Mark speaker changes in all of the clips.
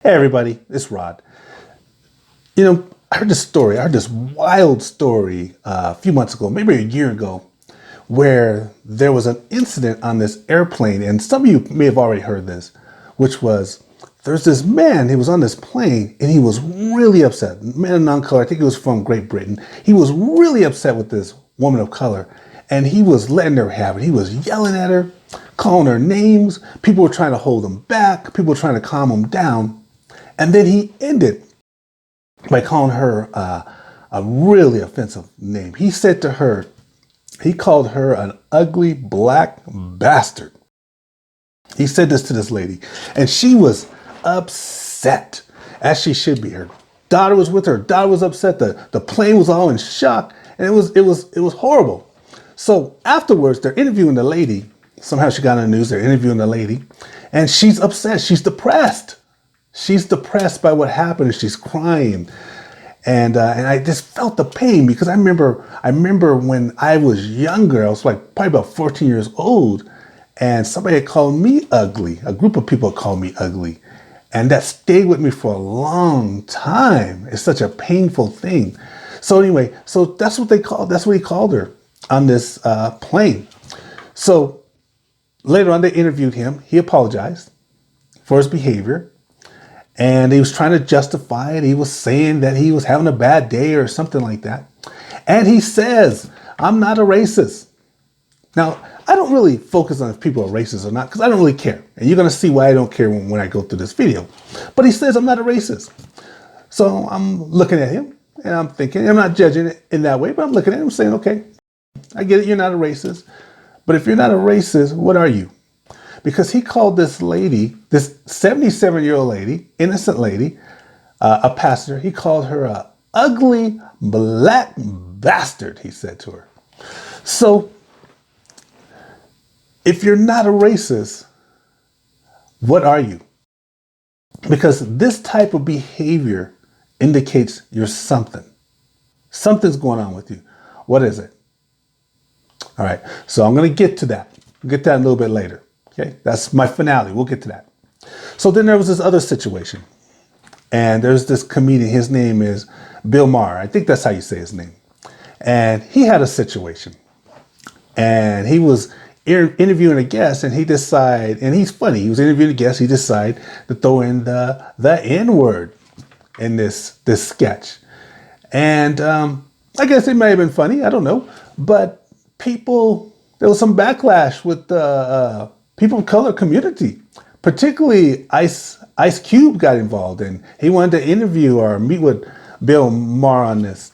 Speaker 1: Hey everybody, it's Rod. I heard this wild story a few months ago, maybe a year ago, where there was an incident on this airplane, and some of you may have already heard this, which was there's this man, he was on this plane, and he was really upset. Man of non-color, I think he was from Great Britain. He was really upset with this woman of color, and he was letting her have it. He was yelling at her, calling her names. People were trying to hold him back. People were trying to calm him down. And then he ended by calling her a really offensive name. He said to her, he called her an ugly black bastard. He said this to this lady, and she was upset, as she should be. Her daughter was with her. Her daughter was upset. The plane was all in shock, and it was horrible. So afterwards, they're interviewing the lady. Somehow she got on the news. They're interviewing the lady, and she's upset. She's depressed. She's depressed by what happened, and she's crying. And I just felt the pain because I remember when I was younger, I was like probably about 14 years old, and somebody had called me ugly. A group of people called me ugly. And that stayed with me for a long time. It's such a painful thing. So anyway, that's what he called her on this plane. So later on, they interviewed him. He apologized for his behavior. And he was trying to justify it. He was saying that he was having a bad day or something like that. And he says, I'm not a racist. Now, I don't really focus on if people are racist or not, because I don't really care. And you're going to see why I don't care when I go through this video. But he says, I'm not a racist. So I'm looking at him and I'm thinking, I'm not judging it in that way, but I'm looking at him saying, okay, I get it. You're not a racist. But if you're not a racist, what are you? Because he called this lady, this 77-year-old lady, innocent lady, a passenger, he called her a ugly black bastard, he said to her. So if you're not a racist, what are you? Because this type of behavior indicates you're something. Something's going on with you. What is it? All right, so I'm going to get to that. We'll get to that a little bit later. Okay, that's my finale. We'll get to that. So then there was this other situation. And there's this comedian. His name is Bill Maher. I think that's how you say his name. And he had a situation. And he was interviewing a guest, and he decided, and he's funny, he was interviewing a guest, he decided to throw in the N-word in this sketch. And I guess it may have been funny. I don't know. But there was some backlash with the people of color community, particularly Ice Cube got involved, and he wanted to interview or meet with Bill Maher on this.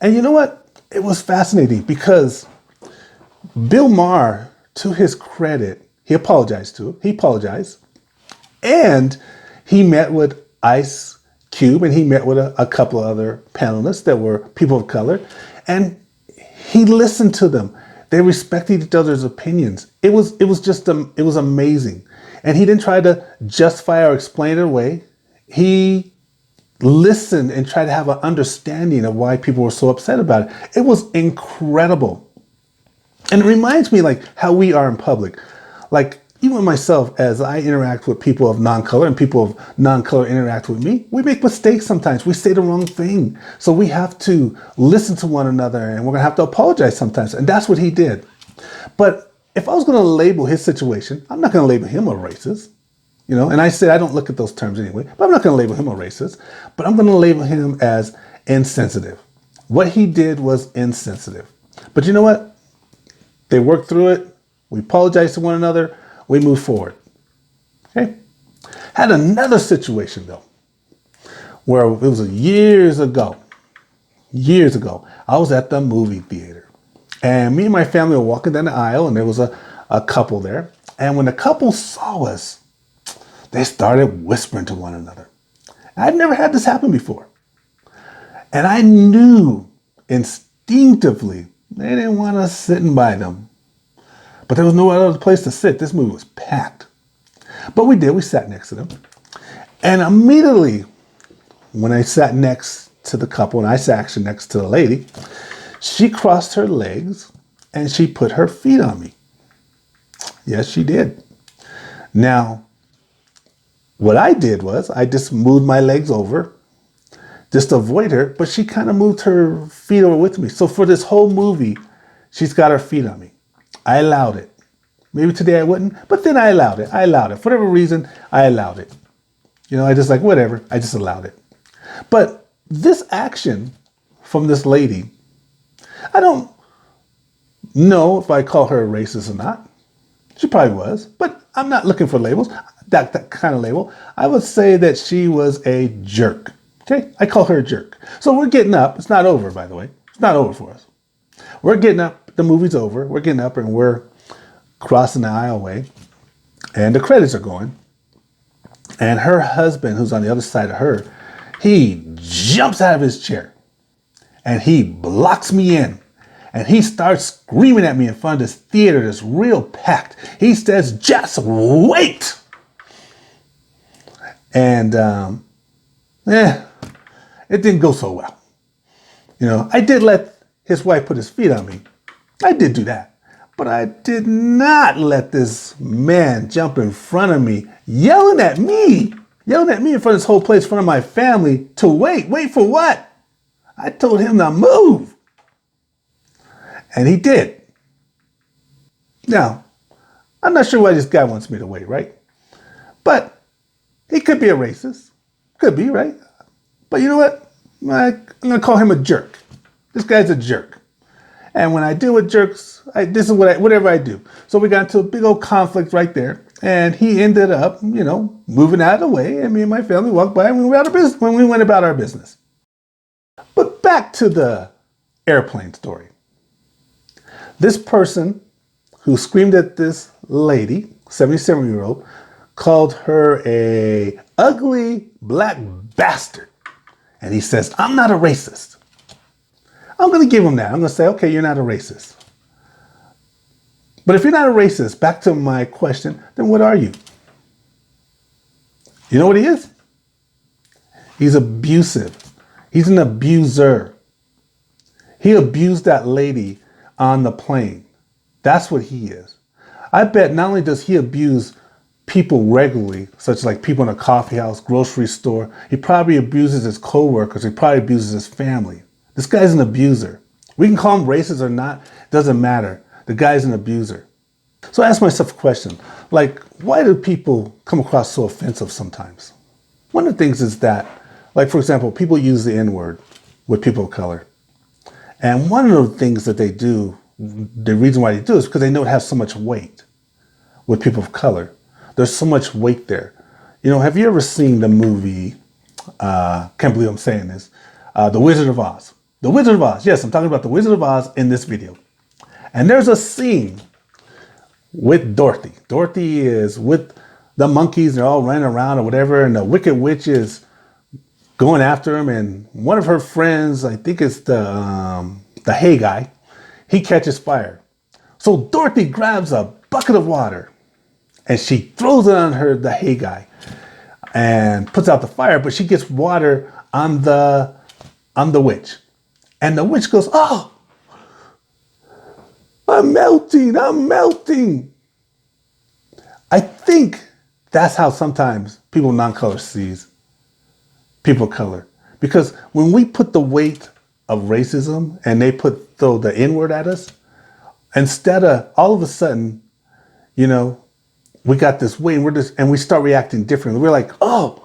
Speaker 1: And you know what? It was fascinating because Bill Maher, to his credit, he apologized. And he met with Ice Cube, and he met with a couple of other panelists that were people of color, and he listened to them. They respected each other's opinions. It was amazing. And he didn't try to justify or explain it away. He listened and tried to have an understanding of why people were so upset about it. It was incredible. And it reminds me like how we are in public. Like even myself, as I interact with people of non-color and people of non-color interact with me, we make mistakes sometimes. We say the wrong thing. So we have to listen to one another, and we're going to have to apologize sometimes. And that's what he did. But if I was going to label his situation, I'm not going to label him a racist. And I said I don't look at those terms anyway, but I'm not going to label him a racist. But I'm going to label him as insensitive. What he did was insensitive. But you know what? They worked through it. We apologized to one another. We move forward. Okay. Had another situation though, where it was years ago. I was at the movie theater, and me and my family were walking down the aisle, and there was a couple there. And when the couple saw us, they started whispering to one another. I've never had this happen before. And I knew instinctively they didn't want us sitting by them. But there was no other place to sit. This movie was packed. But we did. We sat next to them. And immediately, when I sat next to the couple, and I sat actually next to the lady, she crossed her legs and she put her feet on me. Yes, she did. Now, What I did was I just moved my legs over just to avoid her, but she kind of moved her feet over with me. So for this whole movie, she's got her feet on me. I allowed it. Maybe today I wouldn't, but then I allowed it. I allowed it. For whatever reason, I allowed it. I just like, whatever, I just allowed it. But this action from this lady, I don't know if I call her a racist or not. She probably was, but I'm not looking for labels, that kind of label. I would say that she was a jerk. Okay, I call her a jerk. So we're getting up. It's not over, by the way. It's not over for us. We're getting up. The movie's over. We're getting up and we're crossing the aisleway, and the credits are going. And her husband, who's on the other side of her, he jumps out of his chair and he blocks me in. And he starts screaming at me in front of this theater that's real packed. He says, "Just wait." And it didn't go so well. I did let his wife put his feet on me. I did do that. But I did not let this man jump in front of me, yelling at me in front of this whole place, in front of my family, to wait. Wait for what? I told him to move. And he did. Now, I'm not sure why this guy wants me to wait, right? But he could be a racist. Could be, right? But you know what? I'm going to call him a jerk. This guy's a jerk. And when I deal with jerks, this is whatever I do. So we got into a big old conflict right there. And he ended up, moving out of the way. And me and my family walked by and we went about our business. But back to the airplane story. This person who screamed at this lady, 77-year-old, called her a ugly black bastard. And he says, "I'm not a racist." I'm going to give him that. I'm going to say, okay, you're not a racist. But if you're not a racist, back to my question, then what are you? You know what he is? He's abusive. He's an abuser. He abused that lady on the plane. That's what he is. I bet not only does he abuse people regularly, such as like people in a coffee house, grocery store, he probably abuses his coworkers. He probably abuses his family. This guy's an abuser. We can call him racist or not. Doesn't matter. The guy's an abuser. So I ask myself a question, like, why do people come across so offensive sometimes? One of the things is that, like, for example, people use the N-word with people of color. And one of the things that they do, the reason why they do is because they know it has so much weight with people of color. There's so much weight there. Have you ever seen the movie, can't believe I'm saying this, The Wizard of Oz? The Wizard of Oz. Yes, I'm talking about The Wizard of Oz in this video. And there's a scene with Dorothy. Dorothy is with the monkeys. They're all running around or whatever. And the Wicked Witch is going after him. And one of her friends, I think it's the hay guy, he catches fire. So Dorothy grabs a bucket of water and she throws it on the hay guy and puts out the fire. But she gets water on the witch. And the witch goes, "Oh, I'm melting. I think that's how sometimes people non-color sees people of color. Because when we put the weight of racism and they throw the N-word at us, instead of all of a sudden, we got this weight and we start reacting differently. We're like, oh,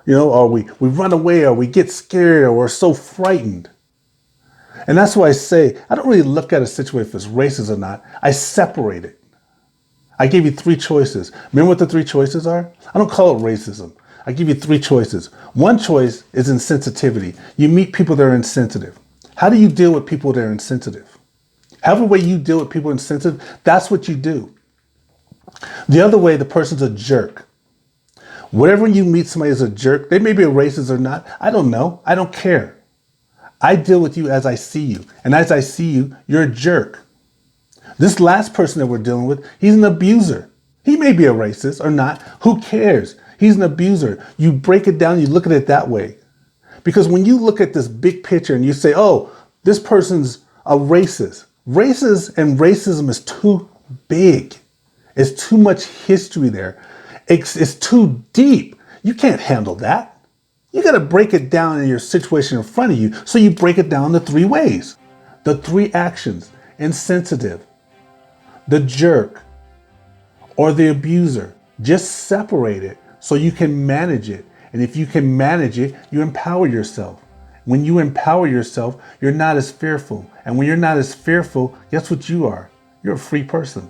Speaker 1: or we run away or we get scared or we're so frightened. And that's why I say, I don't really look at a situation if it's racist or not. I separate it. I gave you 3 choices. Remember what the 3 choices are? I don't call it racism. I give you 3 choices. One choice is insensitivity. You meet people that are insensitive. How do you deal with people that are insensitive? However way you deal with people insensitive, that's what you do. The other way, the person's a jerk. Whatever you meet somebody as a jerk, they may be a racist or not. I don't know. I don't care. I deal with you as I see you. And as I see you, you're a jerk. This last person that we're dealing with, he's an abuser. He may be a racist or not. Who cares? He's an abuser. You break it down, you look at it that way. Because when you look at this big picture and you say, oh, this person's a racist. Racist and racism is too big. It's too much history there. It's too deep. You can't handle that. You got to break it down in your situation in front of you. So you break it down the 3 ways, the 3 actions: insensitive, the jerk, or the abuser. Just separate it so you can manage it. And if you can manage it, you empower yourself. When you empower yourself, you're not as fearful. And when you're not as fearful, guess what you are? You're a free person.